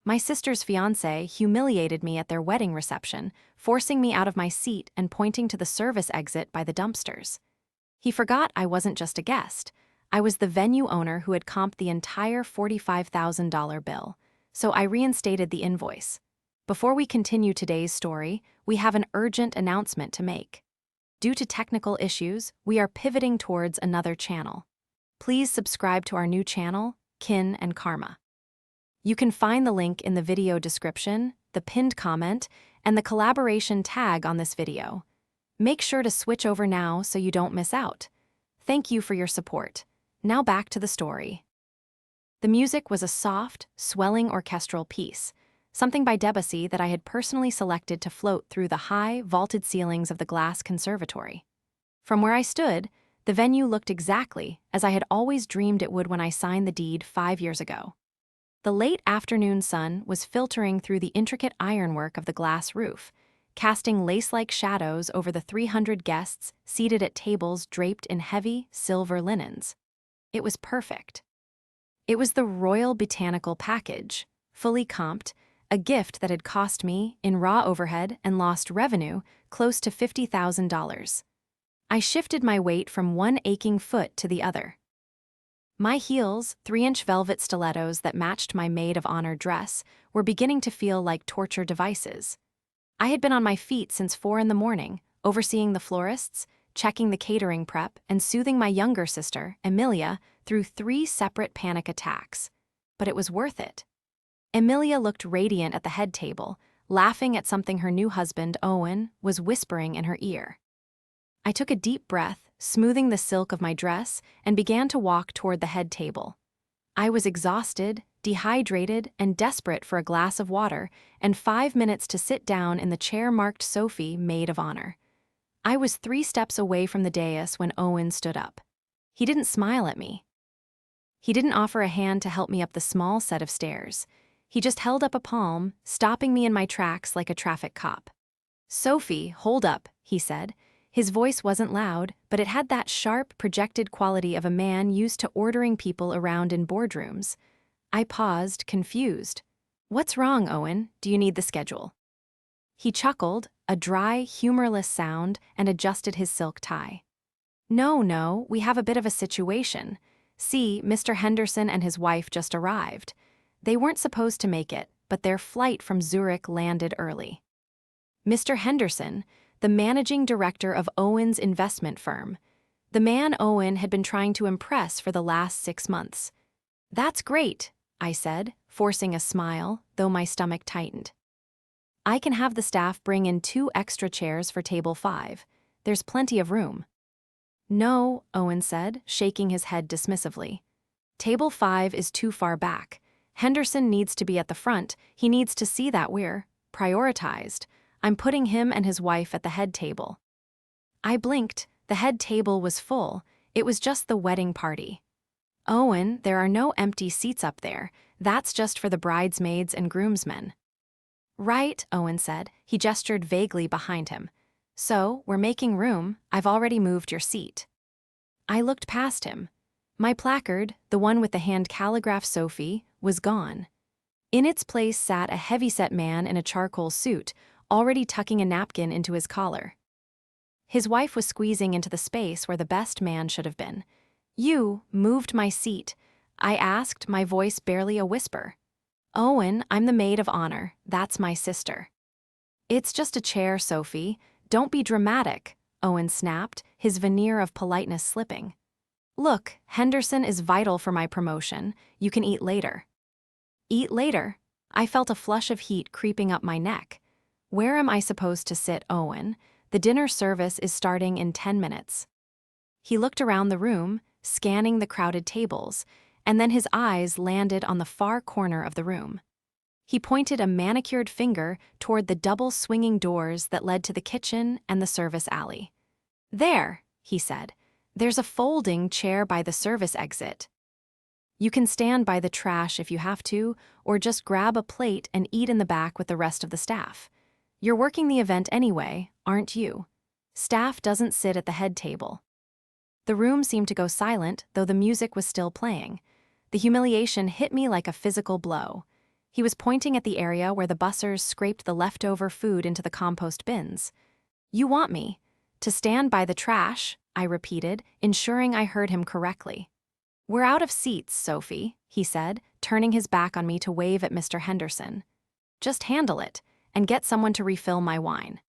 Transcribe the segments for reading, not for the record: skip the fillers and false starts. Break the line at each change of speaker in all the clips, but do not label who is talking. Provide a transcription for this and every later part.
My sister's fiancé humiliated me at their wedding reception, forcing me out of my seat and pointing to the service exit by the dumpsters. He forgot I wasn't just a guest. I was the venue owner who had comped the entire $45,000 bill, so I reinstated the invoice. Before we continue today's story, we have an urgent announcement to make. Due to technical issues, we are pivoting towards another channel. Please subscribe to our new channel, Kin and Karma. You can find the link in the video description, the pinned comment, and the collaboration tag on this video. Make sure to switch over now so you don't miss out. Thank you for your support. Now back to the story. The music was a soft, swelling orchestral piece, something by Debussy that I had personally selected to float through the high, vaulted ceilings of the glass conservatory. From where I stood, the venue looked exactly as I had always dreamed it would when I signed the deed 5 years ago. The late afternoon sun was filtering through the intricate ironwork of the glass roof, casting lace-like shadows over the 300 guests seated at tables draped in heavy, silver linens. It was perfect. It was the Royal Botanical Package, fully comped, a gift that had cost me, in raw overhead and lost revenue, close to $50,000. I shifted my weight from one aching foot to the other. My heels, 3-inch velvet stilettos that matched my maid of honor dress, were beginning to feel like torture devices. I had been on my feet since 4 in the morning, overseeing the florists, checking the catering prep, and soothing my younger sister, Emilia, through 3 separate panic attacks. But it was worth it. Emilia looked radiant at the head table, laughing at something her new husband, Owen, was whispering in her ear. I took a deep breath, smoothing the silk of my dress, and began to walk toward the head table. I was exhausted, dehydrated, and desperate for a glass of water, and 5 minutes to sit down in the chair marked Sophie, maid of honor. I was 3 steps away from the dais when Owen stood up. He didn't smile at me. He didn't offer a hand to help me up the small set of stairs. He just held up a palm, stopping me in my tracks like a traffic cop. "Sophie, hold up," he said. His voice wasn't loud, but it had that sharp, projected quality of a man used to ordering people around in boardrooms. I paused, confused. "What's wrong, Owen? Do you need the schedule?" He chuckled, a dry, humorless sound, and adjusted his silk tie. No, we have a bit of a situation. See, Mr. Henderson and his wife just arrived. They weren't supposed to make it, but their flight from Zurich landed early." Mr. Henderson, the managing director of Owen's investment firm. The man Owen had been trying to impress for the last 6 months. "That's great," I said, forcing a smile, though my stomach tightened. "I can have the staff bring in 2 extra chairs for table 5. There's plenty of room." "No," Owen said, shaking his head dismissively. "Table 5 is too far back. Henderson needs to be at the front. He needs to see that we're prioritized. I'm putting him and his wife at the head table." I blinked. The head table was full. It was just the wedding party. "Owen, there are no empty seats up there. That's just for the bridesmaids and groomsmen." "Right," Owen said. He gestured vaguely behind him. "So, we're making room. I've already moved your seat." I looked past him. My placard, the one with the hand calligraph Sophie, was gone. In its place sat a heavyset man in a charcoal suit, already tucking a napkin into his collar. His wife was squeezing into the space where the best man should have been. "You moved my seat," I asked, my voice barely a whisper. "Owen, I'm the maid of honor. That's my sister." "It's just a chair, Sophie. Don't be dramatic," Owen snapped, his veneer of politeness slipping. "Look, Henderson is vital for my promotion. You can eat later." "Eat later?" I felt a flush of heat creeping up my neck. "Where am I supposed to sit, Owen? The dinner service is starting in 10 minutes. He looked around the room, scanning the crowded tables, and then his eyes landed on the far corner of the room. He pointed a manicured finger toward the double swinging doors that led to the kitchen and the service alley. "There," he said. "There's a folding chair by the service exit. You can stand by the trash if you have to, or just grab a plate and eat in the back with the rest of the staff. You're working the event anyway, aren't you? Staff doesn't sit at the head table." The room seemed to go silent, though the music was still playing. The humiliation hit me like a physical blow. He was pointing at the area where the bussers scraped the leftover food into the compost bins. "You want me to stand by the trash," I repeated, ensuring I heard him correctly. "We're out of seats, Sophie," he said, turning his back on me to wave at Mr. Henderson. "Just handle it, and get someone to refill my wine."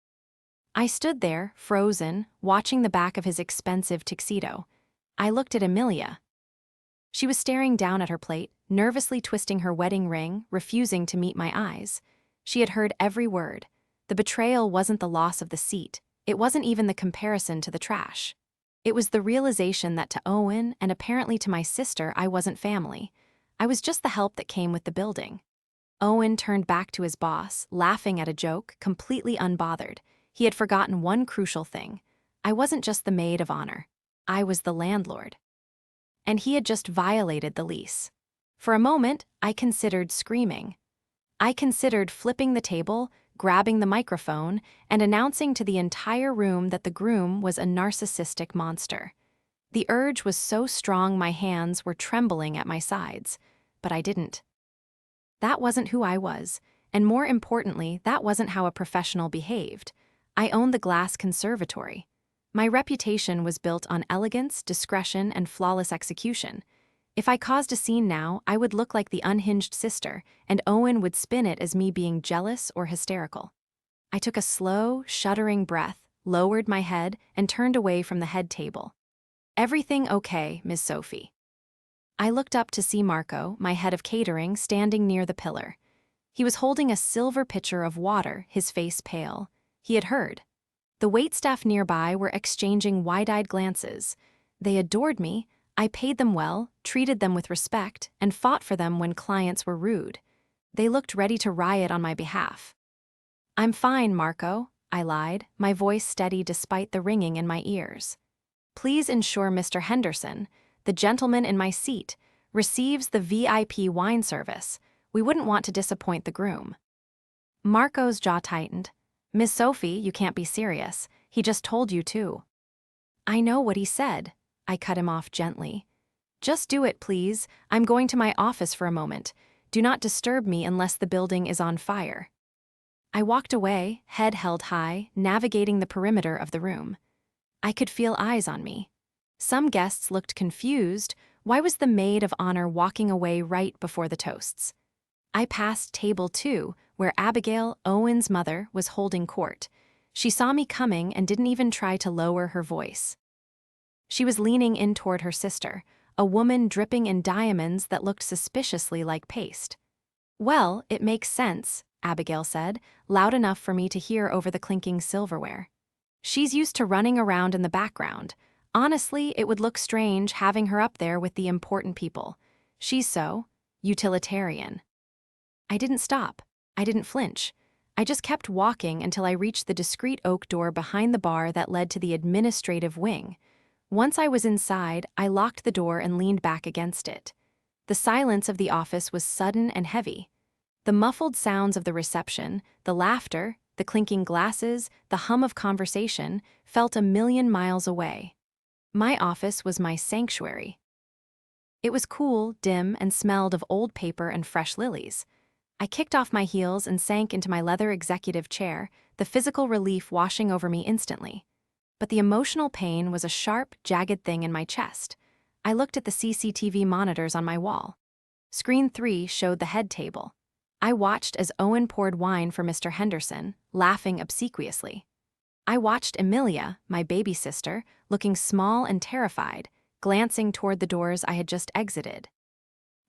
I stood there, frozen, watching the back of his expensive tuxedo. I looked at Amelia. She was staring down at her plate, nervously twisting her wedding ring, refusing to meet my eyes. She had heard every word. The betrayal wasn't the loss of the seat. It wasn't even the comparison to the trash. It was the realization that to Owen, and apparently to my sister, I wasn't family. I was just the help that came with the building. Owen turned back to his boss, laughing at a joke, completely unbothered. He had forgotten one crucial thing. I wasn't just the maid of honor. I was the landlord. And he had just violated the lease. For a moment, I considered screaming. I considered flipping the table, grabbing the microphone, and announcing to the entire room that the groom was a narcissistic monster. The urge was so strong my hands were trembling at my sides, but I didn't. That wasn't who I was, and more importantly, that wasn't how a professional behaved. I owned the glass conservatory. My reputation was built on elegance, discretion, and flawless execution. If I caused a scene now, I would look like the unhinged sister, and Owen would spin it as me being jealous or hysterical. I took a slow, shuddering breath, lowered my head, and turned away from the head table. "Everything okay, Miss Sophie?" I looked up to see Marco, my head of catering, standing near the pillar. He was holding a silver pitcher of water, his face pale. He had heard. The waitstaff nearby were exchanging wide-eyed glances. They adored me. I paid them well, treated them with respect, and fought for them when clients were rude. They looked ready to riot on my behalf. "I'm fine, Marco," I lied, my voice steady despite the ringing in my ears. "Please ensure Mr. Henderson, the gentleman in my seat, receives the VIP wine service. We wouldn't want to disappoint the groom." Marco's jaw tightened. "Miss Sophie, you can't be serious. He just told you to." "I know what he said." I cut him off gently. "Just do it, please. I'm going to my office for a moment. Do not disturb me unless the building is on fire." I walked away, head held high, navigating the perimeter of the room. I could feel eyes on me. Some guests looked confused. Why was the maid of honor walking away right before the toasts? I passed table 2, where Abigail, Owen's mother, was holding court. She saw me coming and didn't even try to lower her voice. She was leaning in toward her sister, a woman dripping in diamonds that looked suspiciously like paste. "Well, it makes sense," Abigail said, loud enough for me to hear over the clinking silverware. "She's used to running around in the background. Honestly, it would look strange having her up there with the important people. She's so utilitarian." I didn't stop. I didn't flinch. I just kept walking until I reached the discreet oak door behind the bar that led to the administrative wing. Once I was inside, I locked the door and leaned back against it. The silence of the office was sudden and heavy. The muffled sounds of the reception, the laughter, the clinking glasses, the hum of conversation, felt a million miles away. My office was my sanctuary. It was cool, dim, and smelled of old paper and fresh lilies. I kicked off my heels and sank into my leather executive chair, the physical relief washing over me instantly. But the emotional pain was a sharp, jagged thing in my chest. I looked at the CCTV monitors on my wall. Screen 3 showed the head table. I watched as Owen poured wine for Mr. Henderson, laughing obsequiously. I watched Amelia, my baby sister, looking small and terrified, glancing toward the doors I had just exited.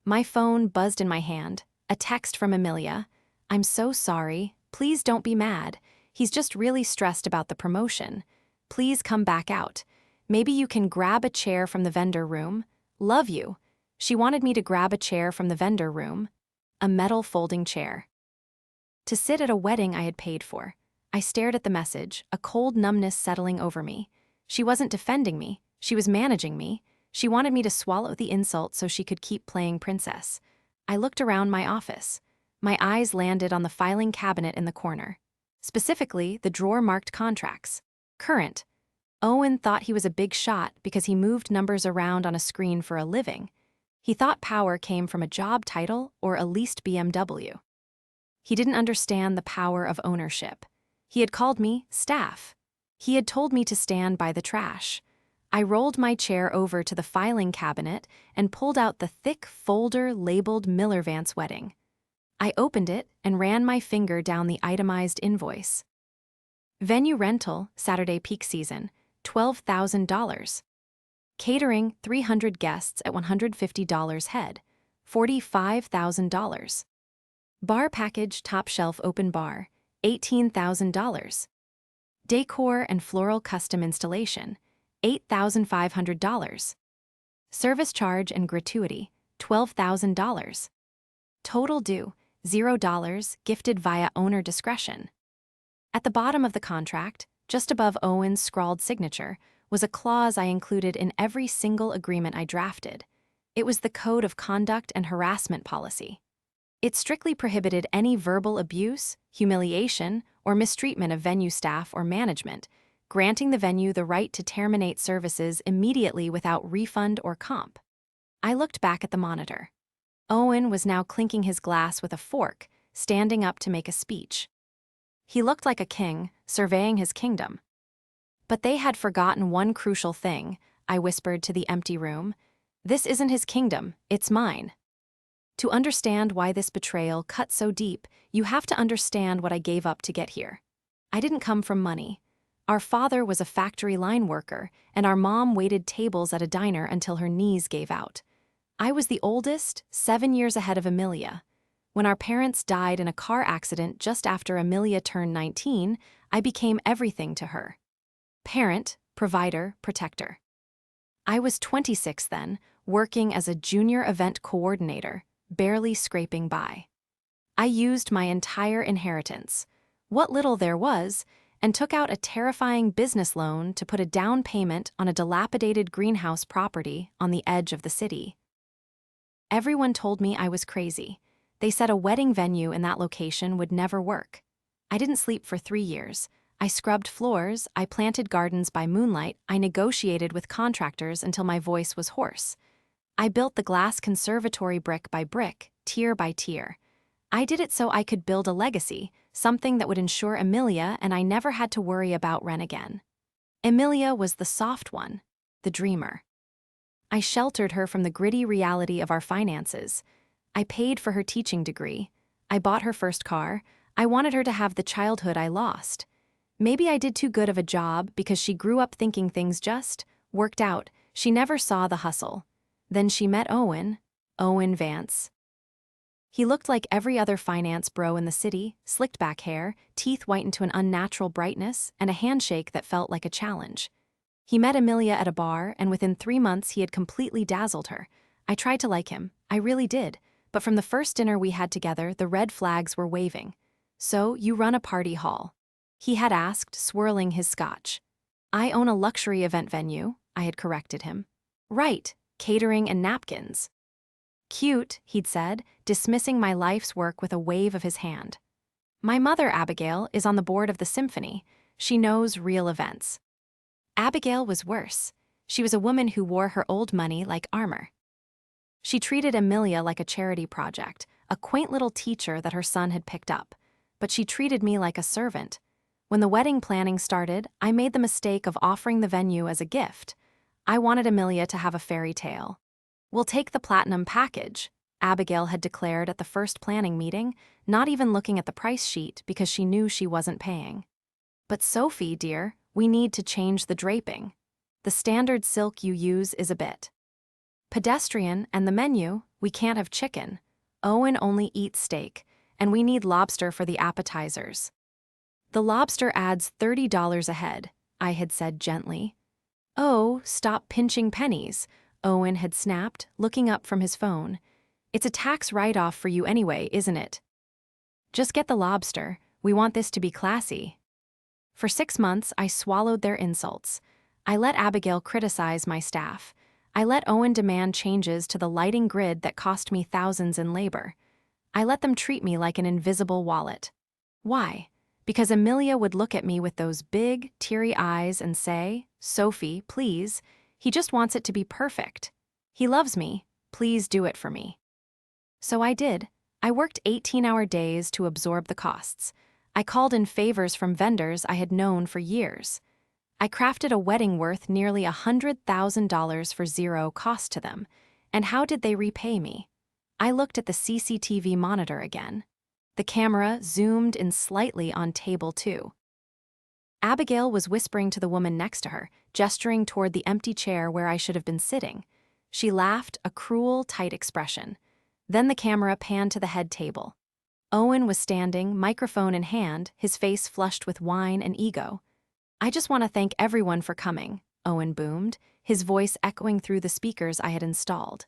My phone buzzed in my hand, a text from Amelia. "I'm so sorry. Please don't be mad. He's just really stressed about the promotion. Please come back out. Maybe you can grab a chair from the vendor room. Love you." She wanted me to grab a chair from the vendor room. A metal folding chair. To sit at a wedding I had paid for. I stared at the message, a cold numbness settling over me. She wasn't defending me. She was managing me. She wanted me to swallow the insult so she could keep playing princess. I looked around my office. My eyes landed on the filing cabinet in the corner. Specifically, the drawer marked contracts. Current. Owen thought he was a big shot because he moved numbers around on a screen for a living. He thought power came from a job title or a leased BMW. He didn't understand the power of ownership. He had called me staff. He had told me to stand by the trash. I rolled my chair over to the filing cabinet and pulled out the thick folder labeled Miller Vance Wedding. I opened it and ran my finger down the itemized invoice. Venue rental, Saturday peak season, $12,000. Catering, 300 guests at $150 head, $45,000. Bar package, top shelf open bar, $18,000. Decor and floral custom installation, $8,500. Service charge and gratuity, $12,000. Total due, $0, gifted via owner discretion. At the bottom of the contract, just above Owen's scrawled signature, was a clause I included in every single agreement I drafted. It was the code of conduct and harassment policy. It strictly prohibited any verbal abuse, humiliation, or mistreatment of venue staff or management, granting the venue the right to terminate services immediately without refund or comp. I looked back at the monitor. Owen was now clinking his glass with a fork, standing up to make a speech. He looked like a king, surveying his kingdom. But they had forgotten one crucial thing, I whispered to the empty room. This isn't his kingdom, it's mine. To understand why this betrayal cut so deep, you have to understand what I gave up to get here. I didn't come from money. Our father was a factory line worker, and our mom waited tables at a diner until her knees gave out. I was the oldest, 7 years ahead of Amelia. When our parents died in a car accident just after Amelia turned 19, I became everything to her. Parent, provider, protector. I was 26 then, working as a junior event coordinator, barely scraping by. I used my entire inheritance, what little there was, and took out a terrifying business loan to put a down payment on a dilapidated greenhouse property on the edge of the city. Everyone told me I was crazy. They said a wedding venue in that location would never work. I didn't sleep for 3 years. I scrubbed floors, I planted gardens by moonlight, I negotiated with contractors until my voice was hoarse. I built the glass conservatory brick by brick, tier by tier. I did it so I could build a legacy, something that would ensure Amelia and I never had to worry about rent again. Amelia was the soft one, the dreamer. I sheltered her from the gritty reality of our finances. I paid for her teaching degree. I bought her first car. I wanted her to have the childhood I lost. Maybe I did too good of a job because she grew up thinking things just worked out. She never saw the hustle. Then she met Owen Vance. He looked like every other finance bro in the city, slicked back hair, teeth whitened to an unnatural brightness, and a handshake that felt like a challenge. He met Amelia at a bar, and within 3 months he had completely dazzled her. I tried to like him, I really did, but from the first dinner we had together, the red flags were waving. So, you run a party hall? He had asked, swirling his scotch. I own a luxury event venue, I had corrected him. Right, catering and napkins. Cute, he'd said, dismissing my life's work with a wave of his hand. My mother, Abigail, is on the board of the symphony. She knows real events. Abigail was worse. She was a woman who wore her old money like armor. She treated Amelia like a charity project, a quaint little teacher that her son had picked up. But she treated me like a servant. When the wedding planning started, I made the mistake of offering the venue as a gift. I wanted Amelia to have a fairy tale. We'll take the platinum package, Abigail had declared at the first planning meeting, not even looking at the price sheet because she knew she wasn't paying. But Sophie, dear, we need to change the draping. The standard silk you use is a bit pedestrian, and the menu, we can't have chicken. Owen only eats steak, and we need lobster for the appetizers. The lobster adds $30 a head, I had said gently. Oh, stop pinching pennies, Owen had snapped, looking up from his phone. It's a tax write-off for you anyway, isn't it? Just get the lobster, we want this to be classy. For 6 months, I swallowed their insults. I let Abigail criticize my staff. I let Owen demand changes to the lighting grid that cost me thousands in labor. I let them treat me like an invisible wallet. Why? Because Amelia would look at me with those big, teary eyes and say, Sophie, please, he just wants it to be perfect. He loves me, Please do it for me. So I did. I worked 18-hour days to absorb the costs. I called in favors from vendors I had known for years. I crafted a wedding worth nearly $100,000 for zero cost to them. And how did they repay me? I looked at the CCTV monitor again. The camera zoomed in slightly on table 2. Abigail was whispering to the woman next to her, gesturing toward the empty chair where I should have been sitting. She laughed, a cruel, tight expression. Then the camera panned to the head table. Owen was standing, microphone in hand, his face flushed with wine and ego. I just want to thank everyone for coming, Owen boomed, his voice echoing through the speakers I had installed.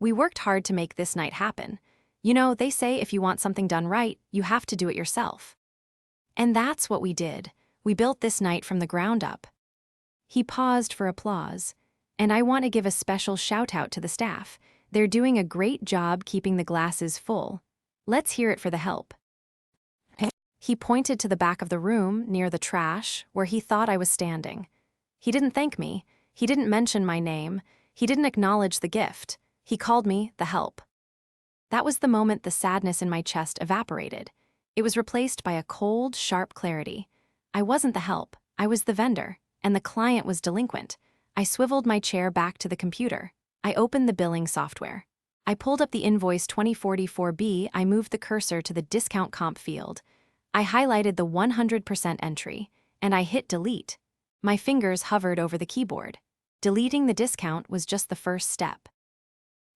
We worked hard to make this night happen. You know, they say if you want something done right, you have to do it yourself. And that's what we did. We built this night from the ground up. He paused for applause. And I want to give a special shout-out to the staff. They're doing a great job keeping the glasses full. Let's hear it for the help. He pointed to the back of the room, near the trash, where he thought I was standing. He didn't thank me. He didn't mention my name. He didn't acknowledge the gift. He called me the help. That was the moment the sadness in my chest evaporated. It was replaced by a cold, sharp clarity. I wasn't the help. I was the vendor, and the client was delinquent. I swiveled my chair back to the computer. I opened the billing software. I pulled up the invoice 2044B. I moved the cursor to the discount comp field. I highlighted the 100% entry, and I hit delete. My fingers hovered over the keyboard. Deleting the discount was just the first step.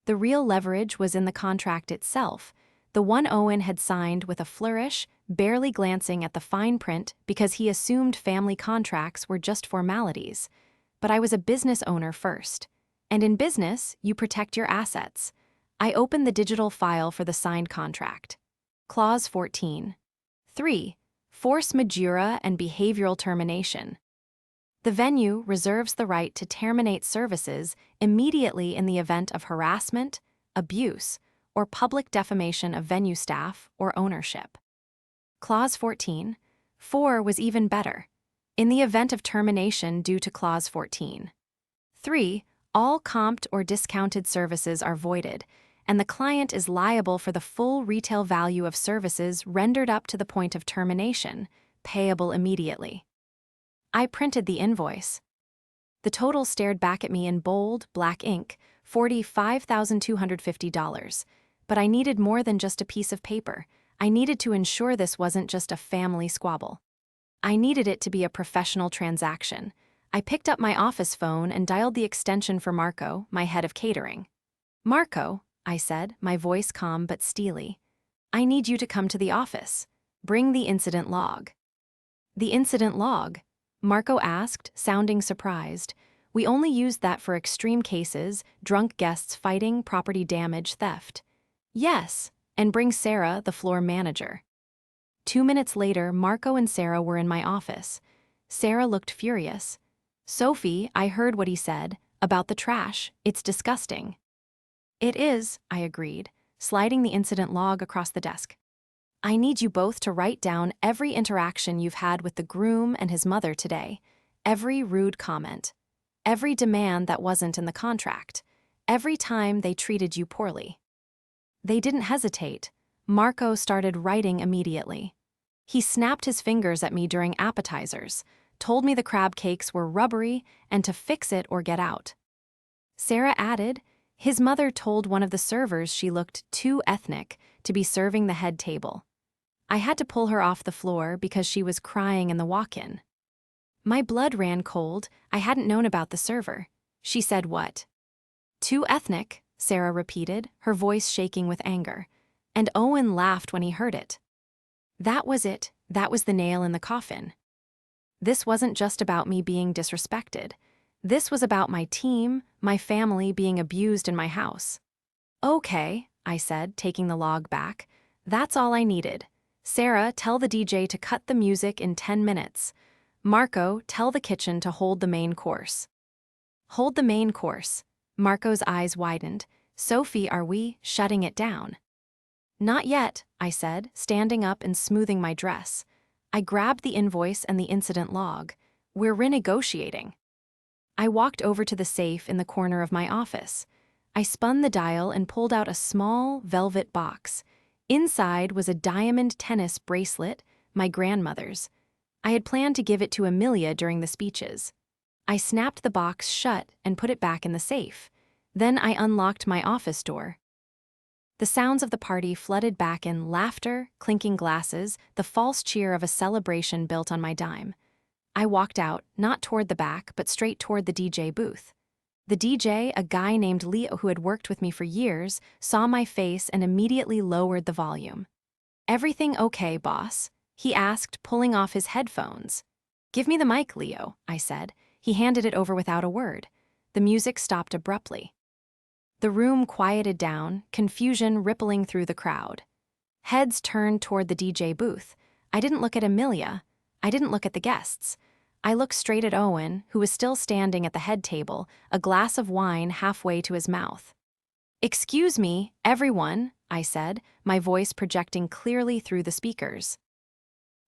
The real leverage was in the contract itself, the one Owen had signed with a flourish, barely glancing at the fine print because he assumed family contracts were just formalities. But I was a business owner first. And in business, you protect your assets. I opened the digital file for the signed contract. Clause 14. 3. Force majeure and behavioral termination. The venue reserves the right to terminate services immediately in the event of harassment, abuse, or public defamation of venue staff or ownership. Clause 14. 4 was even better. In the event of termination due to Clause 14. 3. All comped or discounted services are voided, and the client is liable for the full retail value of services rendered up to the point of termination, payable immediately. I printed the invoice. The total stared back at me in bold, black ink, $45,250. But I needed more than just a piece of paper. I needed to ensure this wasn't just a family squabble. I needed it to be a professional transaction. I picked up my office phone and dialed the extension for Marco, my head of catering. Marco, I said, my voice calm but steely. I need you to come to the office. Bring the incident log. The incident log? Marco asked, sounding surprised. We only used that for extreme cases, drunk guests fighting, property damage, theft. Yes, and bring Sarah, the floor manager. 2 minutes later, Marco and Sarah were in my office. Sarah looked furious. Sophie, I heard what he said, about the trash. It's disgusting. It is, I agreed, sliding the incident log across the desk. I need you both to write down every interaction you've had with the groom and his mother today, every rude comment, every demand that wasn't in the contract, every time they treated you poorly. They didn't hesitate. Marco started writing immediately. He snapped his fingers at me during appetizers, told me the crab cakes were rubbery and to fix it or get out. Sarah added, his mother told one of the servers she looked too ethnic to be serving the head table. I had to pull her off the floor because she was crying in the walk-in. My blood ran cold. I hadn't known about the server. She said what? Too ethnic, Sarah repeated, her voice shaking with anger. And Owen laughed when he heard it. That was it. That was the nail in the coffin. This wasn't just about me being disrespected. This was about my team, my family being abused in my house. Okay, I said, taking the log back. That's all I needed. Sarah, tell the DJ to cut the music in 10 minutes. Marco, tell the kitchen to hold the main course. Hold the main course. Marco's eyes widened. Sophie, are we shutting it down? Not yet, I said, standing up and smoothing my dress. I grabbed the invoice and the incident log. We're renegotiating. I walked over to the safe in the corner of my office. I spun the dial and pulled out a small, velvet box. Inside was a diamond tennis bracelet, my grandmother's. I had planned to give it to Amelia during the speeches. I snapped the box shut and put it back in the safe. Then I unlocked my office door. The sounds of the party flooded back in laughter, clinking glasses, the false cheer of a celebration built on my dime. I walked out, not toward the back, but straight toward the DJ booth. The DJ, a guy named Leo who had worked with me for years, saw my face and immediately lowered the volume. "Everything okay, boss?" he asked, pulling off his headphones. "Give me the mic, Leo," I said. He handed it over without a word. The music stopped abruptly. The room quieted down, confusion rippling through the crowd. Heads turned toward the DJ booth. I didn't look at Amelia. I didn't look at the guests. I looked straight at Owen, who was still standing at the head table, a glass of wine halfway to his mouth. "Excuse me, everyone," I said, my voice projecting clearly through the speakers.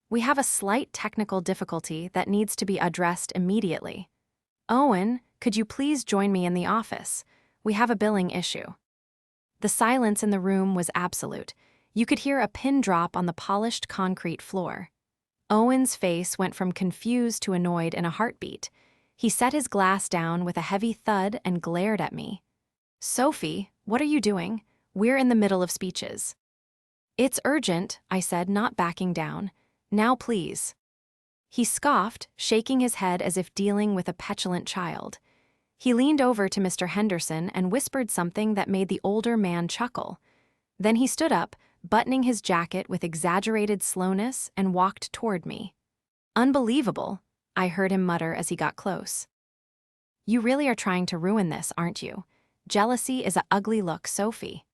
"We have a slight technical difficulty that needs to be addressed immediately. Owen, could you please join me in the office? We have a billing issue." The silence in the room was absolute. You could hear a pin drop on the polished concrete floor. Owen's face went from confused to annoyed in a heartbeat. He set his glass down with a heavy thud and glared at me. "Sophie, what are you doing? We're in the middle of speeches." "It's urgent," I said, not backing down. "Now please." He scoffed, shaking his head as if dealing with a petulant child. He leaned over to Mr. Henderson and whispered something that made the older man chuckle. Then he stood up, buttoning his jacket with exaggerated slowness, and walked toward me. "Unbelievable," I heard him mutter as he got close. "You really are trying to ruin this, aren't you? Jealousy is a ugly look, Sophie."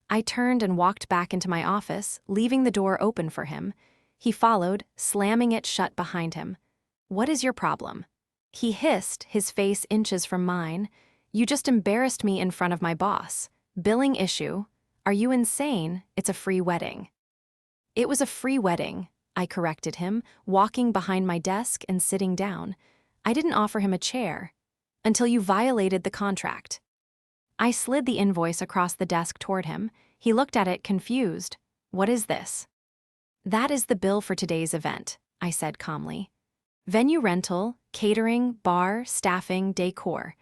I turned and walked back into my office, leaving the door open for him. He followed, slamming it shut behind him. "What is your problem?" He hissed, his face inches from mine. "You just embarrassed me in front of my boss. Billing issue. Are you insane? It's a free wedding." "It was a free wedding," I corrected him, walking behind my desk and sitting down. "I didn't offer him a chair. Until you violated the contract." I slid the invoice across the desk toward him. He looked at it confused. "What is this?" "That is the bill for today's event," I said calmly. "Venue rental, catering, bar, staffing, decor.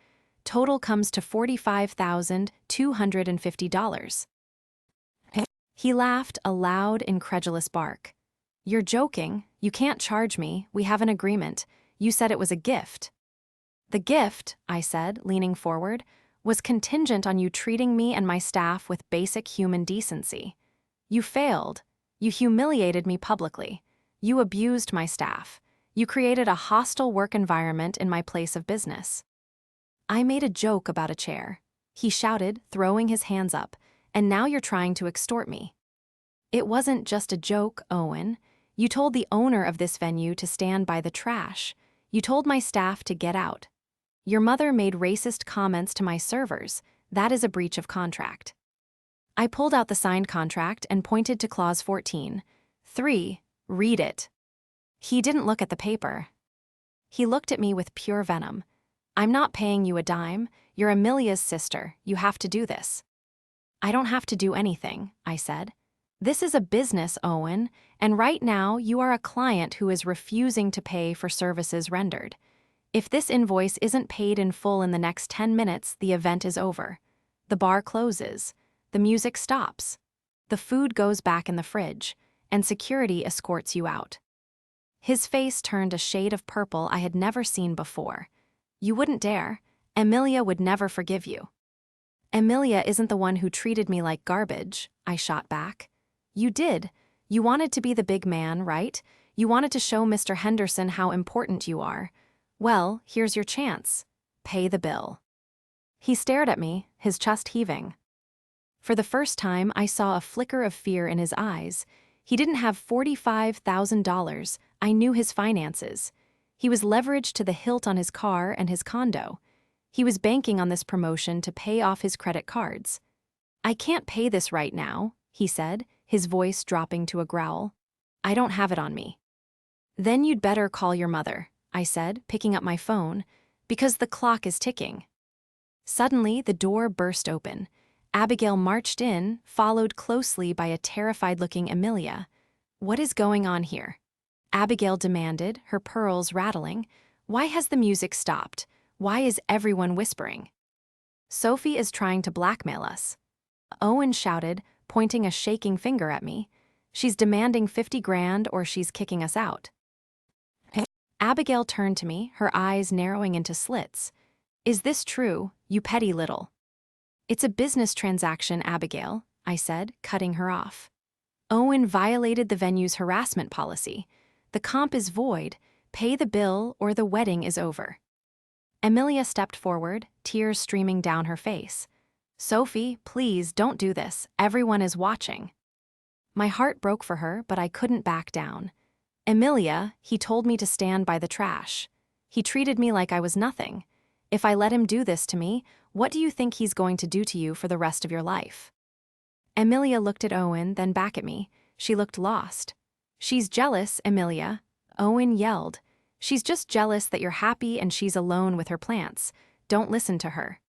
Total comes to $45,250. He laughed, a loud, incredulous bark. "You're joking. You can't charge me. We have an agreement. You said it was a gift." "The gift," I said, leaning forward, "was contingent on you treating me and my staff with basic human decency. You failed. You humiliated me publicly. You abused my staff. You created a hostile work environment in my place of business." I made a joke about a chair. He shouted, throwing his hands up, "And now you're trying to extort me." "It wasn't just a joke, Owen. You told the owner of this venue to stand by the trash. You told my staff to get out. Your mother made racist comments to my servers. That is a breach of contract." I pulled out the signed contract and pointed to Clause 14. 3. Read it. He didn't look at the paper. He looked at me with pure venom. "I'm not paying you a dime. You're Amelia's sister. You have to do this." "I don't have to do anything," I said. "This is a business, Owen, and right now you are a client who is refusing to pay for services rendered. If this invoice isn't paid in full in the next 10 minutes, the event is over. The bar closes. The music stops. The food goes back in the fridge, and security escorts you out." His face turned a shade of purple I had never seen before. "You wouldn't dare. Amelia would never forgive you." "Amelia isn't the one who treated me like garbage," I shot back. "You did. You wanted to be the big man, right? You wanted to show Mr. Henderson how important you are. Well, here's your chance. Pay the bill." He stared at me, his chest heaving. For the first time, I saw a flicker of fear in his eyes. He didn't have $45,000. I knew his finances. He was leveraged to the hilt on his car and his condo. He was banking on this promotion to pay off his credit cards. "I can't pay this right now," he said, his voice dropping to a growl. "I don't have it on me." "Then you'd better call your mother," I said, picking up my phone, "because the clock is ticking." Suddenly, the door burst open. Abigail marched in, followed closely by a terrified-looking Amelia. "What is going on here?" Abigail demanded, her pearls rattling. "Why has the music stopped? Why is everyone whispering?" "Sophie is trying to blackmail us," Owen shouted, pointing a shaking finger at me. "She's demanding 50 grand or she's kicking us out." Abigail turned to me, her eyes narrowing into slits. "Is this true, you petty little?" "It's a business transaction, Abigail," I said, cutting her off. "Owen violated the venue's harassment policy. The comp is void. Pay the bill or the wedding is over." Amelia stepped forward, tears streaming down her face. "Sophie, please don't do this. Everyone is watching." My heart broke for her, but I couldn't back down. "Amelia, he told me to stand by the trash. He treated me like I was nothing. If I let him do this to me, what do you think he's going to do to you for the rest of your life?" Amelia looked at Owen, then back at me. She looked lost. "She's jealous, Amelia," Owen yelled. "She's just jealous that you're happy and she's alone with her plants. Don't listen to her."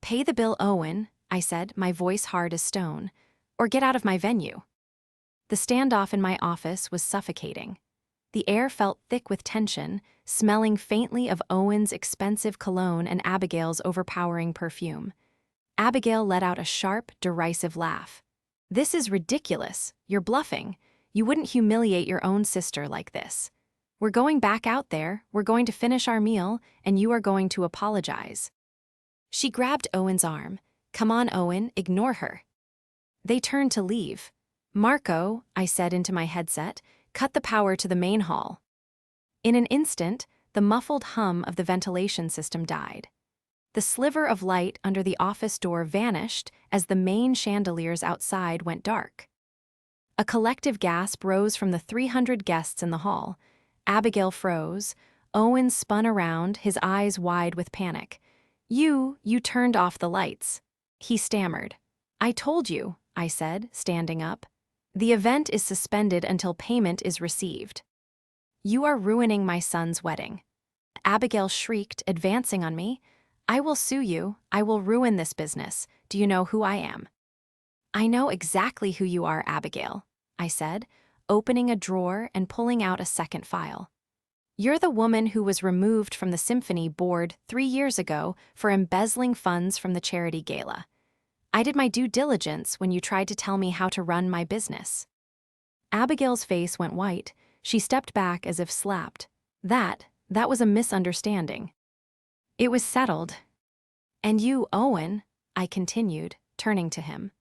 "Pay the bill, Owen," I said, my voice hard as stone, "or get out of my venue." The standoff in my office was suffocating. The air felt thick with tension, smelling faintly of Owen's expensive cologne and Abigail's overpowering perfume. Abigail let out a sharp, derisive laugh. "This is ridiculous. You're bluffing. You wouldn't humiliate your own sister like this. We're going back out there, we're going to finish our meal, and you are going to apologize." She grabbed Owen's arm. "Come on, Owen, ignore her." They turned to leave. "Marco," I said into my headset, "cut the power to the main hall." In an instant, the muffled hum of the ventilation system died. The sliver of light under the office door vanished as the main chandeliers outside went dark. A collective gasp rose from the 300 guests in the hall. Abigail froze. Owen spun around, his eyes wide with panic. You turned off the lights," he stammered. "I told you," I said, standing up. "The event is suspended until payment is received." "You are ruining my son's wedding." Abigail shrieked, advancing on me. "I will sue you. I will ruin this business. Do you know who I am?" "I know exactly who you are, Abigail," I said, opening a drawer and pulling out a second file. "You're the woman who was removed from the symphony board 3 years ago for embezzling funds from the charity gala. I did my due diligence when you tried to tell me how to run my business." Abigail's face went white. She stepped back as if slapped. That was a misunderstanding." "It was settled." "And you, Owen," I continued, turning to him.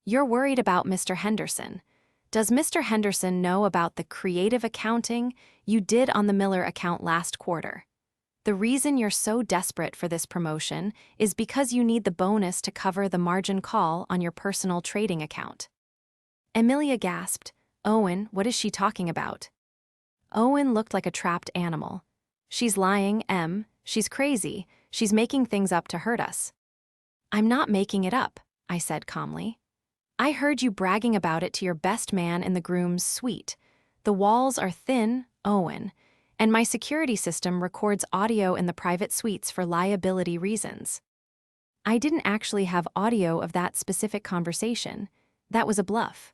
"You're worried about Mr. Henderson. Does Mr. Henderson know about the creative accounting you did on the Miller account last quarter? The reason you're so desperate for this promotion is because you need the bonus to cover the margin call on your personal trading account." Amelia gasped. "Owen, what is she talking about?" Owen looked like a trapped animal. "She's lying, Em. She's crazy. She's making things up to hurt us." "I'm not making it up," I said calmly. "I heard you bragging about it to your best man in the groom's suite. The walls are thin, Owen, and my security system records audio in the private suites for liability reasons." I didn't actually have audio of that specific conversation. That was a bluff.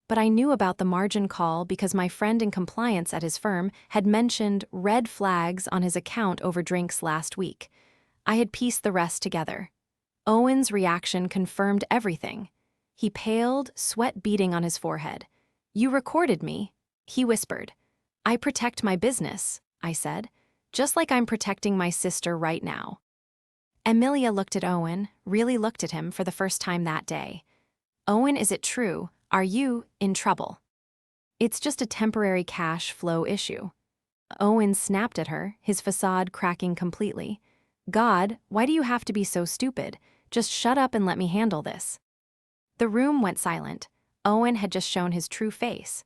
But I knew about the margin call because my friend in compliance at his firm had mentioned red flags on his account over drinks last week. I had pieced the rest together. Owen's reaction confirmed everything. He paled, sweat beading on his forehead. "You recorded me," he whispered. "I protect my business," I said, "just like I'm protecting my sister right now." Amelia looked at Owen, really looked at him for the first time that day. "Owen, is it true? Are you in trouble?" "It's just a temporary cash flow issue." Owen snapped at her, his facade cracking completely. "God, why do you have to be so stupid? Just shut up and let me handle this." The room went silent. Owen had just shown his true face.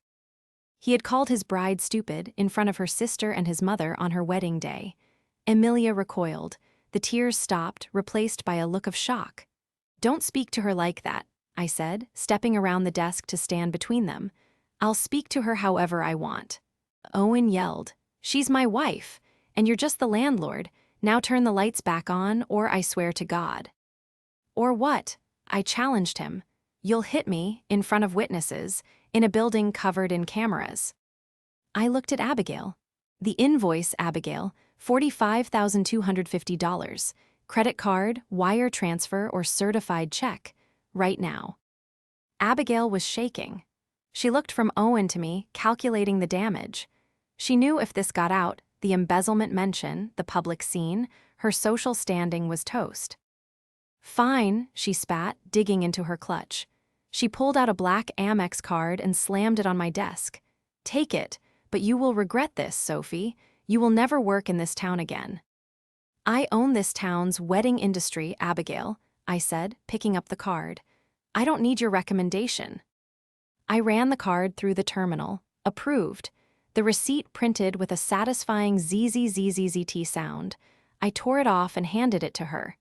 He had called his bride stupid in front of her sister and his mother on her wedding day. Amelia recoiled. The tears stopped, replaced by a look of shock. "Don't speak to her like that," I said, stepping around the desk to stand between them. "I'll speak to her however I want." Owen yelled, "She's my wife, and you're just the landlord. Now turn the lights back on, or I swear to God. Or what? I challenged him. You'll hit me, in front of witnesses, in a building covered in cameras. I looked at Abigail. The invoice, Abigail, $45,250. Credit card, wire transfer, or certified check. Right now. Abigail was shaking. She looked from Owen to me, calculating the damage. She knew if this got out, the embezzlement mention, the public scene, her social standing was toast. Fine, she spat, digging into her clutch. She pulled out a black Amex card and slammed it on my desk. Take it, but you will regret this, Sophie. You will never work in this town again. I own this town's wedding industry, Abigail, I said, picking up the card. I don't need your recommendation. I ran the card through the terminal. Approved. The receipt printed with a satisfying ZZZZZT sound. I tore it off and handed it to her.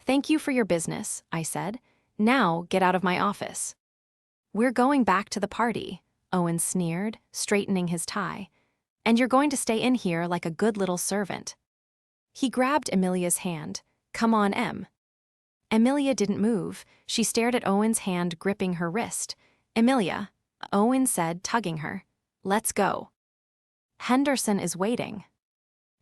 Thank you for your business, I said. Now get out of my office. We're going back to the party, Owen sneered, straightening his tie. And you're going to stay in here like a good little servant. He grabbed Amelia's hand. Come on, Em. Amelia didn't move. She stared at Owen's hand gripping her wrist. Amelia, Owen said, tugging her. Let's go. Henderson is waiting.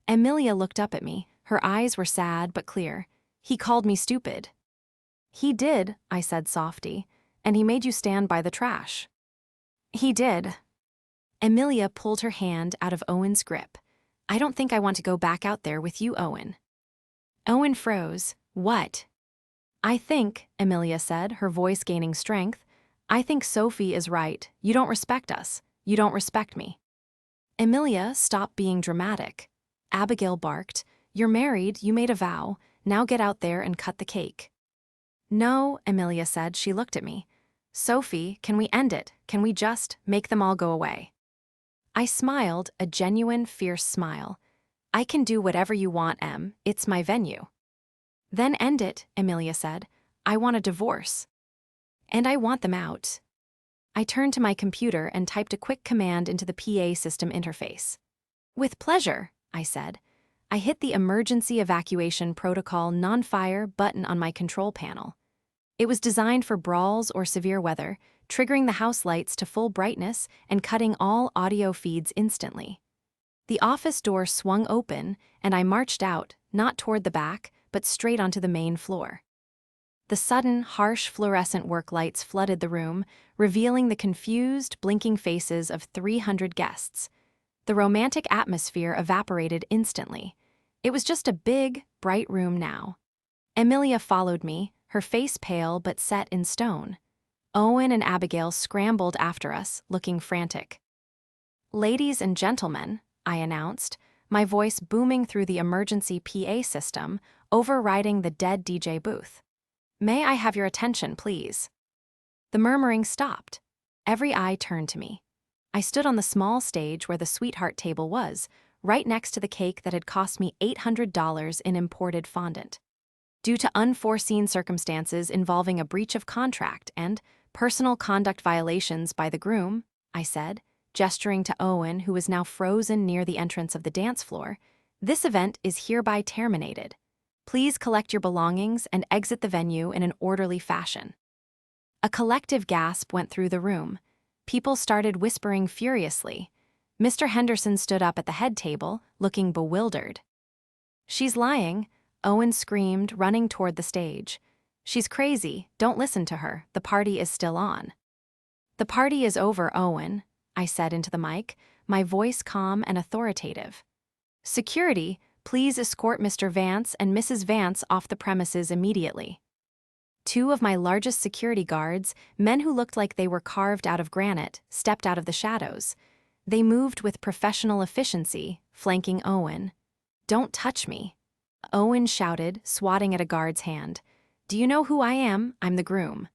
Amelia looked up at me. Her eyes were sad but clear. He called me stupid. He did, I said softy, and he made you stand by the trash. He did. Amelia pulled her hand out of Owen's grip. I don't think I want to go back out there with you, Owen. Owen froze. What? I think, Amelia said, her voice gaining strength, I think Sophie is right. You don't respect us. You don't respect me. Amelia, stop being dramatic. Abigail barked. You're married, you made a vow. Now get out there and cut the cake. No, Amelia said. She looked at me. Sophie, can we end it? Can we just make them all go away? I smiled, a genuine, fierce smile. I can do whatever you want, Em. It's my venue. Then end it, Amelia said. I want a divorce. And I want them out. I turned to my computer and typed a quick command into the PA system interface. With pleasure, I said. I hit the Emergency Evacuation Protocol Non-Fire button on my control panel. It was designed for brawls or severe weather, triggering the house lights to full brightness and cutting all audio feeds instantly. The office door swung open, and I marched out, not toward the back, but straight onto the main floor. The sudden, harsh fluorescent work lights flooded the room, revealing the confused, blinking faces of 300 guests. The romantic atmosphere evaporated instantly. It was just a big, bright room now. Amelia followed me, her face pale but set in stone. Owen and Abigail scrambled after us, looking frantic. Ladies and gentlemen, I announced, my voice booming through the emergency PA system, overriding the dead DJ booth. May I have your attention, please? The murmuring stopped. Every eye turned to me. I stood on the small stage where the sweetheart table was, right next to the cake that had cost me $800 in imported fondant. Due to unforeseen circumstances involving a breach of contract and personal conduct violations by the groom, I said, gesturing to Owen, who was now frozen near the entrance of the dance floor, this event is hereby terminated. Please collect your belongings and exit the venue in an orderly fashion. A collective gasp went through the room. People started whispering furiously. Mr. Henderson stood up at the head table, looking bewildered. She's lying, Owen screamed, running toward the stage. She's crazy, don't listen to her, the party is still on. The party is over, Owen, I said into the mic, my voice calm and authoritative. Security, please escort Mr. Vance and Mrs. Vance off the premises immediately. Two of my largest security guards, men who looked like they were carved out of granite, stepped out of the shadows. They moved with professional efficiency, flanking Owen. Don't touch me, Owen shouted, swatting at a guard's hand. Do you know who I am? I'm the groom.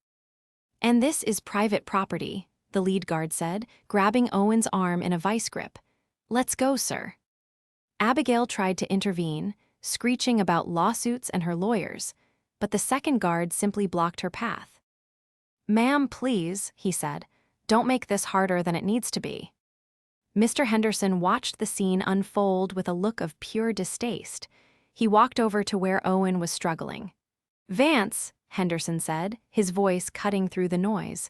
And this is private property, the lead guard said, grabbing Owen's arm in a vice grip. Let's go, sir. Abigail tried to intervene, screeching about lawsuits and her lawyers, but the second guard simply blocked her path. Ma'am, please, he said, don't make this harder than it needs to be. Mr. Henderson watched the scene unfold with a look of pure distaste. He walked over to where Owen was struggling. "Vance," Henderson said, his voice cutting through the noise.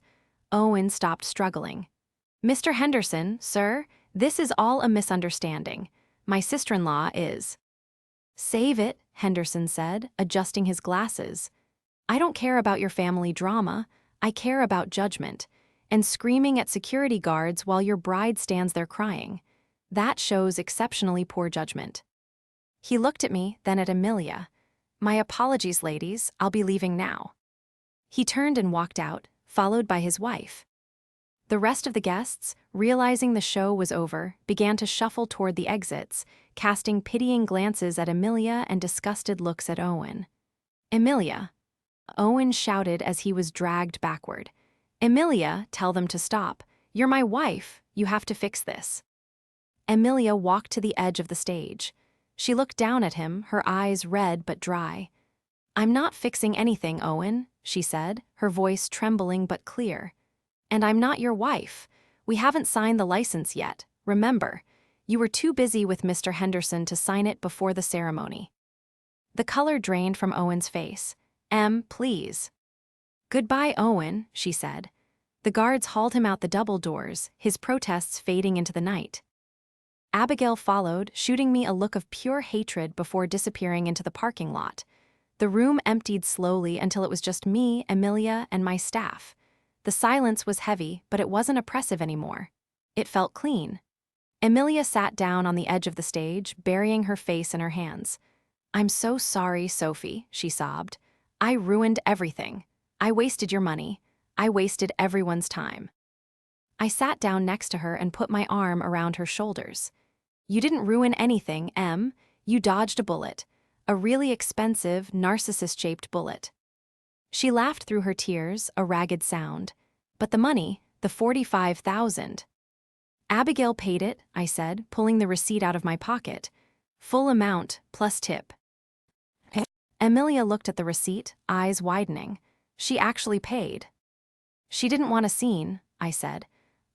Owen stopped struggling. "Mr. Henderson, sir, this is all a misunderstanding. My sister-in-law is—" "Save it," Henderson said, adjusting his glasses. "I don't care about your family drama. I care about judgment. And screaming at security guards while your bride stands there crying. That shows exceptionally poor judgment." He looked at me, then at Amelia. "My apologies, ladies. I'll be leaving now." He turned and walked out, followed by his wife. The rest of the guests, realizing the show was over, began to shuffle toward the exits, casting pitying glances at Amelia and disgusted looks at Owen. "Amelia," Owen shouted as he was dragged backward. "Amelia, tell them to stop. You're my wife. You have to fix this." Amelia walked to the edge of the stage. She looked down at him, her eyes red but dry. "I'm not fixing anything, Owen," she said, her voice trembling but clear. "And I'm not your wife. We haven't signed the license yet, remember. You were too busy with Mr. Henderson to sign it before the ceremony." The color drained from Owen's face. Please." "Goodbye, Owen," she said. The guards hauled him out the double doors, his protests fading into the night. Abigail followed, shooting me a look of pure hatred before disappearing into the parking lot. The room emptied slowly until it was just me, Amelia, and my staff. The silence was heavy, but it wasn't oppressive anymore. It felt clean. Amelia sat down on the edge of the stage, burying her face in her hands. "I'm so sorry, Sophie," she sobbed. "I ruined everything. I wasted your money. I wasted everyone's time." I sat down next to her and put my arm around her shoulders. "You didn't ruin anything, Em. You dodged a bullet. A really expensive, narcissist-shaped bullet." She laughed through her tears, a ragged sound. "But the money, the $45,000. "Abigail paid it," I said, pulling the receipt out of my pocket. "Full amount, plus tip." Amelia looked at the receipt, eyes widening. "She actually paid." "She didn't want a scene," I said.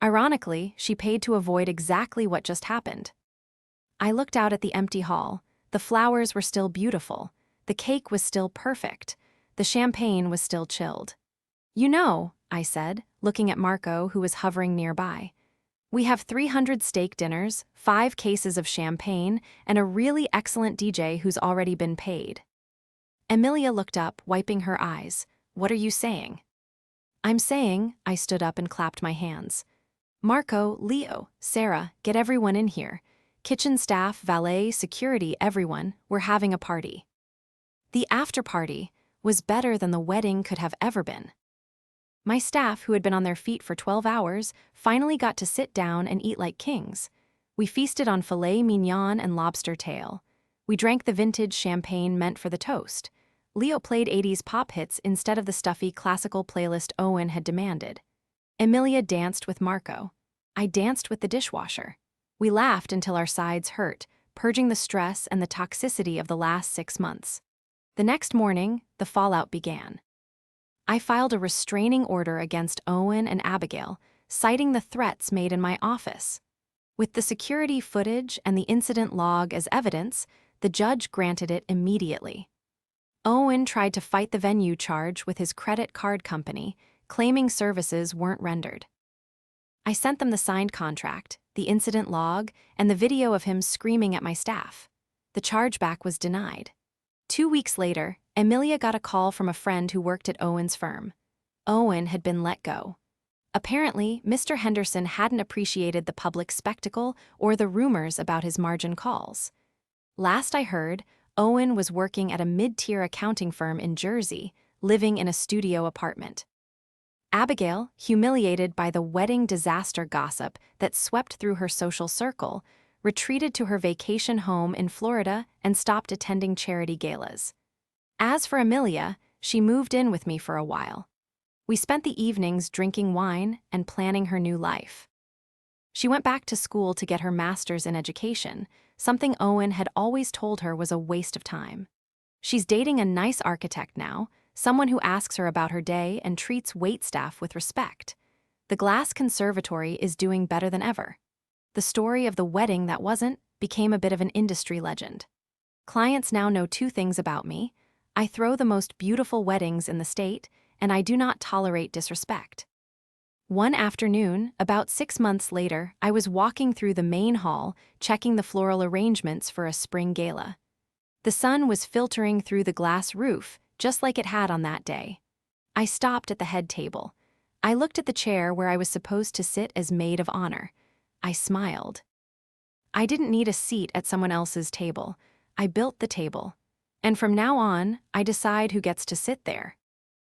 "Ironically, she paid to avoid exactly what just happened." I looked out at the empty hall. The flowers were still beautiful. The cake was still perfect. The champagne was still chilled. "You know," I said, looking at Marco, who was hovering nearby. "We have 300 steak dinners, 5 cases of champagne, and a really excellent DJ who's already been paid." Amelia looked up, wiping her eyes. "What are you saying?" "I'm saying," I stood up and clapped my hands. "Marco, Leo, Sarah, get everyone in here. Kitchen staff, valet, security, everyone, we're having a party." The after-party was better than the wedding could have ever been. My staff, who had been on their feet for 12 hours, finally got to sit down and eat like kings. We feasted on filet mignon and lobster tail. We drank the vintage champagne meant for the toast. Leo played 80s pop hits instead of the stuffy classical playlist Owen had demanded. Amelia danced with Marco. I danced with the dishwasher. We laughed until our sides hurt, purging the stress and the toxicity of the last 6 months. The next morning, the fallout began. I filed a restraining order against Owen and Abigail, citing the threats made in my office. With the security footage and the incident log as evidence, the judge granted it immediately. Owen tried to fight the venue charge with his credit card company, claiming services weren't rendered. I sent them the signed contract, the incident log, and the video of him screaming at my staff. The chargeback was denied. 2 weeks later, Amelia got a call from a friend who worked at Owen's firm. Owen had been let go. Apparently, Mr. Henderson hadn't appreciated the public spectacle or the rumors about his margin calls. Last I heard, Owen was working at a mid-tier accounting firm in Jersey, living in a studio apartment. Abigail, humiliated by the wedding disaster gossip that swept through her social circle, retreated to her vacation home in Florida and stopped attending charity galas. As for Amelia, she moved in with me for a while. We spent the evenings drinking wine and planning her new life. She went back to school to get her master's in education, something Owen had always told her was a waste of time. She's dating a nice architect now, someone who asks her about her day and treats waitstaff with respect. The Glass Conservatory is doing better than ever. The story of the wedding that wasn't became a bit of an industry legend. Clients now know two things about me. I throw the most beautiful weddings in the state, and I do not tolerate disrespect. One afternoon, about 6 months later, I was walking through the main hall, checking the floral arrangements for a spring gala. The sun was filtering through the glass roof, just like it had on that day. I stopped at the head table. I looked at the chair where I was supposed to sit as maid of honor. I smiled. I didn't need a seat at someone else's table. I built the table. And from now on, I decide who gets to sit there.